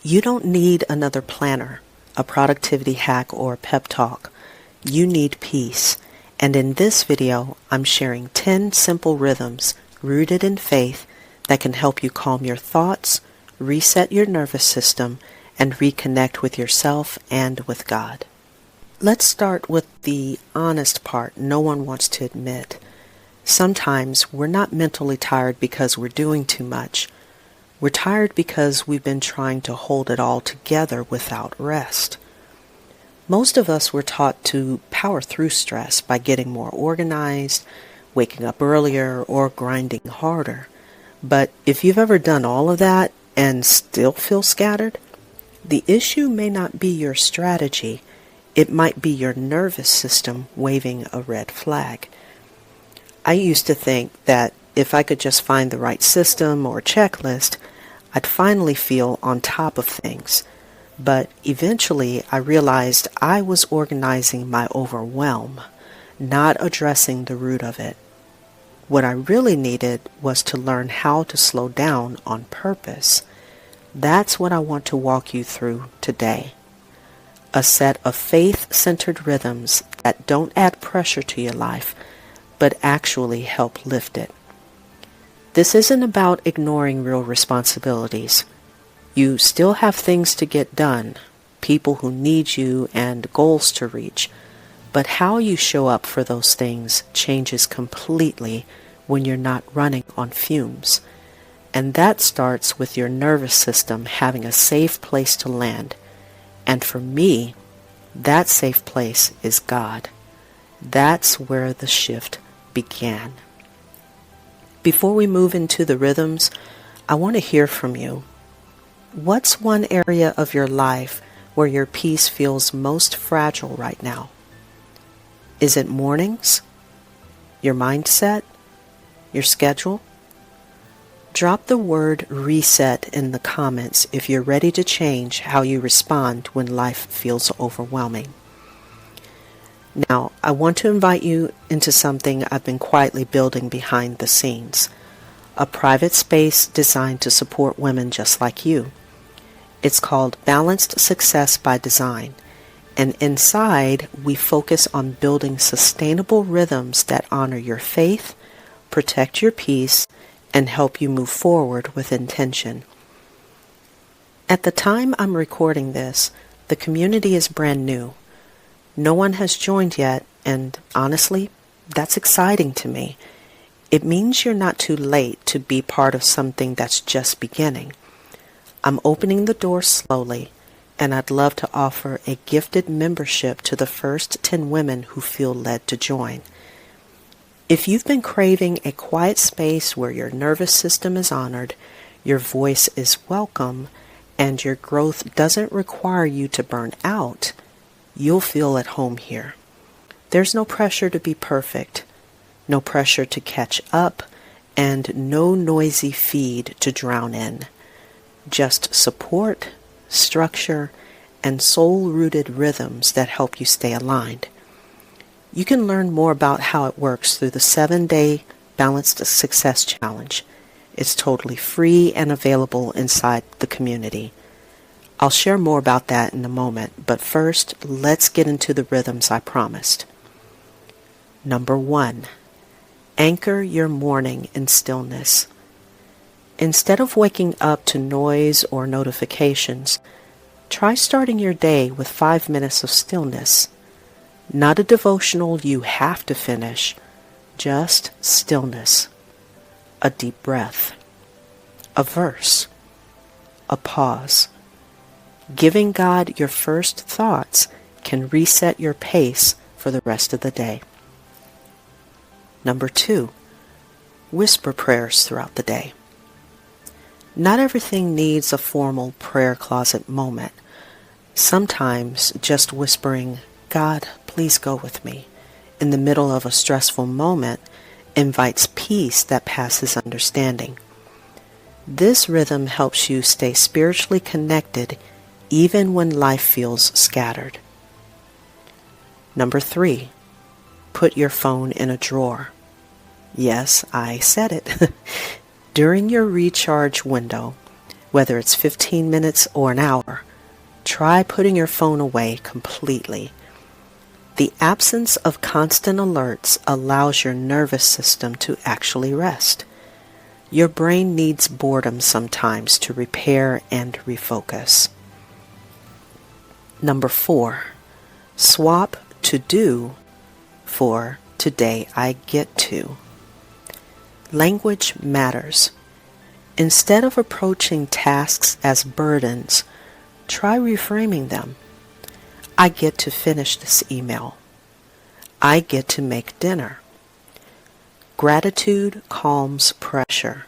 You don't need another planner, a productivity hack, or a pep talk. You need peace. And in this video, I'm sharing 10 simple rhythms rooted in faith that can help you calm your thoughts, reset your nervous system, and reconnect with yourself and with God. Let's start with the honest part no one wants to admit. Sometimes we're not mentally tired because we're doing too much. We're tired because we've been trying to hold it all together without rest. Most of us were taught to power through stress by getting more organized, waking up earlier, or grinding harder. But if you've ever done all of that and still feel scattered, the issue may not be your strategy. It might be your nervous system waving a red flag. I used to think that if I could just find the right system or checklist, I'd finally feel on top of things. But eventually I realized I was organizing my overwhelm, not addressing the root of it. What I really needed was to learn how to slow down on purpose. That's what I want to walk you through today. A set of faith-centered rhythms that don't add pressure to your life, but actually help lift it. This isn't about ignoring real responsibilities. You still have things to get done, people who need you, and goals to reach. But how you show up for those things changes completely when you're not running on fumes. And that starts with your nervous system having a safe place to land. And for me, that safe place is God. That's where the shift began. Before we move into the rhythms, I want to hear from you. What's one area of your life where your peace feels most fragile right now? Is it mornings? Your mindset? Your schedule? Drop the word reset in the comments if you're ready to change how you respond when life feels overwhelming. Now, I want to invite you into something I've been quietly building behind the scenes. A private space designed to support women just like you. It's called Balanced Success by Design. And inside, we focus on building sustainable rhythms that honor your faith, protect your peace, and help you move forward with intention. At the time I'm recording this, the community is brand new. No one has joined yet, and honestly, that's exciting to me. It means you're not too late to be part of something that's just beginning. I'm opening the door slowly, and I'd love to offer a gifted membership to the first 10 women who feel led to join. If you've been craving a quiet space where your nervous system is honored, your voice is welcome, and your growth doesn't require you to burn out, you'll feel at home here. There's no pressure to be perfect, no pressure to catch up, and no noisy feed to drown in. Just support, structure, and soul-rooted rhythms that help you stay aligned. You can learn more about how it works through the 7-day Balanced Success Challenge. It's totally free and available inside the community. I'll share more about that in a moment, but first, let's get into the rhythms I promised. Number 1, anchor your morning in stillness. Instead of waking up to noise or notifications, try starting your day with 5 minutes of stillness. Not a devotional you have to finish, just stillness. A deep breath. A verse. A pause. Giving God your first thoughts can reset your pace for the rest of the day. Number 2, whisper prayers throughout the day. Not everything needs a formal prayer closet moment. Sometimes just whispering, "God, please go with me," in the middle of a stressful moment invites peace that passes understanding. This rhythm helps you stay spiritually connected even when life feels scattered. Number 3, put your phone in a drawer. Yes, I said it. During your recharge window, Whether it's 15 minutes or an hour, try putting your phone away completely. The absence of constant alerts allows your nervous system to actually rest. Your brain needs boredom sometimes to repair and refocus. Number 4, swap to do for today I get to. Language matters. Instead of approaching tasks as burdens, try reframing them. I get to finish this email. I get to make dinner. Gratitude calms pressure.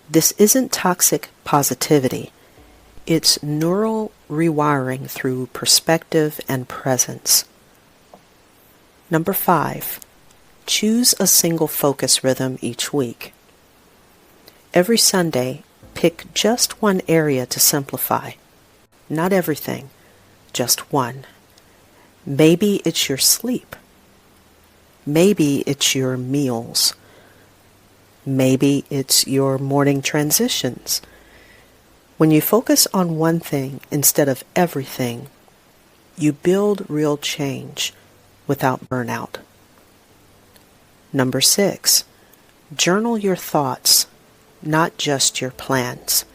This isn't toxic positivity. It's neural rewiring through perspective and presence. Number 5, choose a single focus rhythm each week. Every Sunday, pick just one area to simplify. Not everything, just one. Maybe it's your sleep. Maybe it's your meals. Maybe it's your morning transitions. When you focus on one thing instead of everything, you build real change without burnout. Number 6, journal your thoughts, not just your plans.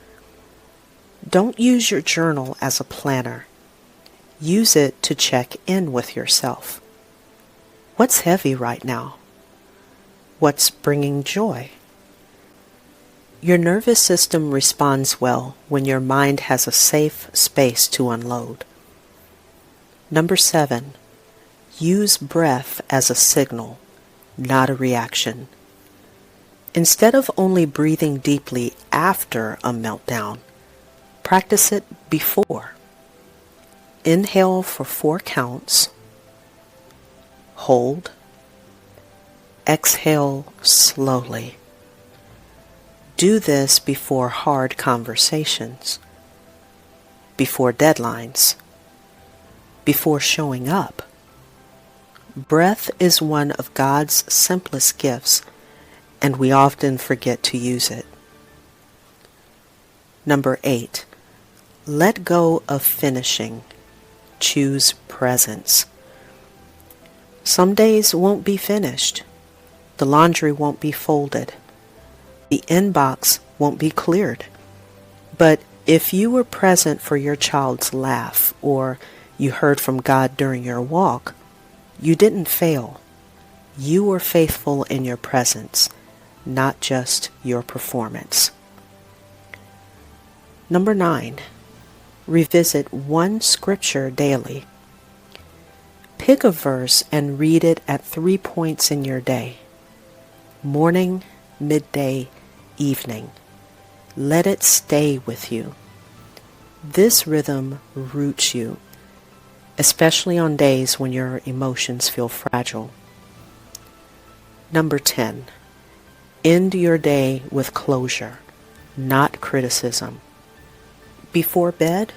Don't use your journal as a planner. Use it to check in with yourself. What's heavy right now? What's bringing joy? Your nervous system responds well when your mind has a safe space to unload. Number 7, use breath as a signal, not a reaction. Instead of only breathing deeply after a meltdown, practice it before. Inhale for 4 counts. Hold. Exhale slowly. Do this before hard conversations, before deadlines, before showing up. Breath is one of God's simplest gifts, and we often forget to use it. Number 8, let go of finishing. Choose presence. Some days won't be finished. The laundry won't be folded. The inbox won't be cleared. But if you were present for your child's laugh, or you heard from God during your walk, you didn't fail. You were faithful in your presence, not just your performance. Number 9, revisit one scripture daily. Pick a verse and read it at 3 points in your day. Morning, midday, evening. Let it stay with you. This rhythm roots you, especially on days when your emotions feel fragile. Number 10, end your day with closure, not criticism. Before bed,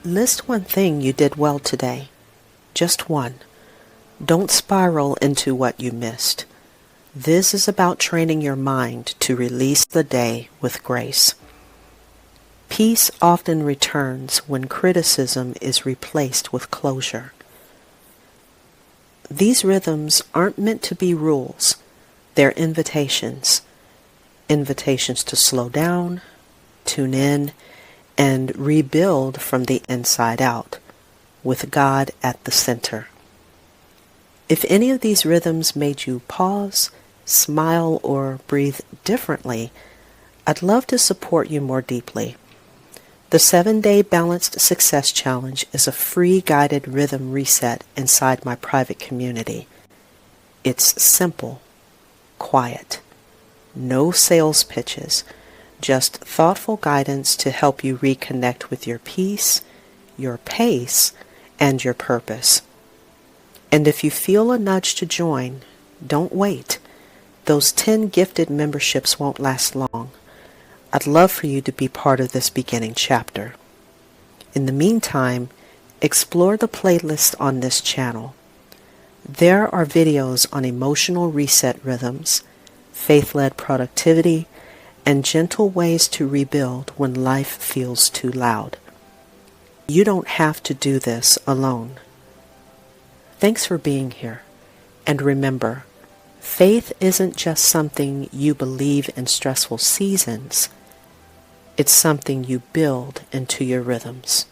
list one thing you did well today. Just one. Don't spiral into what you missed. This is about training your mind to release the day with grace. Peace often returns when criticism is replaced with closure. These rhythms aren't meant to be rules. They're invitations. Invitations to slow down, tune in, and rebuild from the inside out, with God at the center. If any of these rhythms made you pause, smile, or breathe differently, I'd love to support you more deeply. The 7-Day Balanced Success Challenge is a free guided rhythm reset inside my private community. It's simple, quiet, no sales pitches, just thoughtful guidance to help you reconnect with your peace, your pace, and your purpose. And if you feel a nudge to join, don't wait. Those 10 gifted memberships won't last long. I'd love for you to be part of this beginning chapter. In the meantime, explore the playlist on this channel. There are videos on emotional reset rhythms, faith-led productivity, and gentle ways to rebuild when life feels too loud. You don't have to do this alone. Thanks for being here. And remember, faith isn't just something you believe in stressful seasons. It's something you build into your rhythms.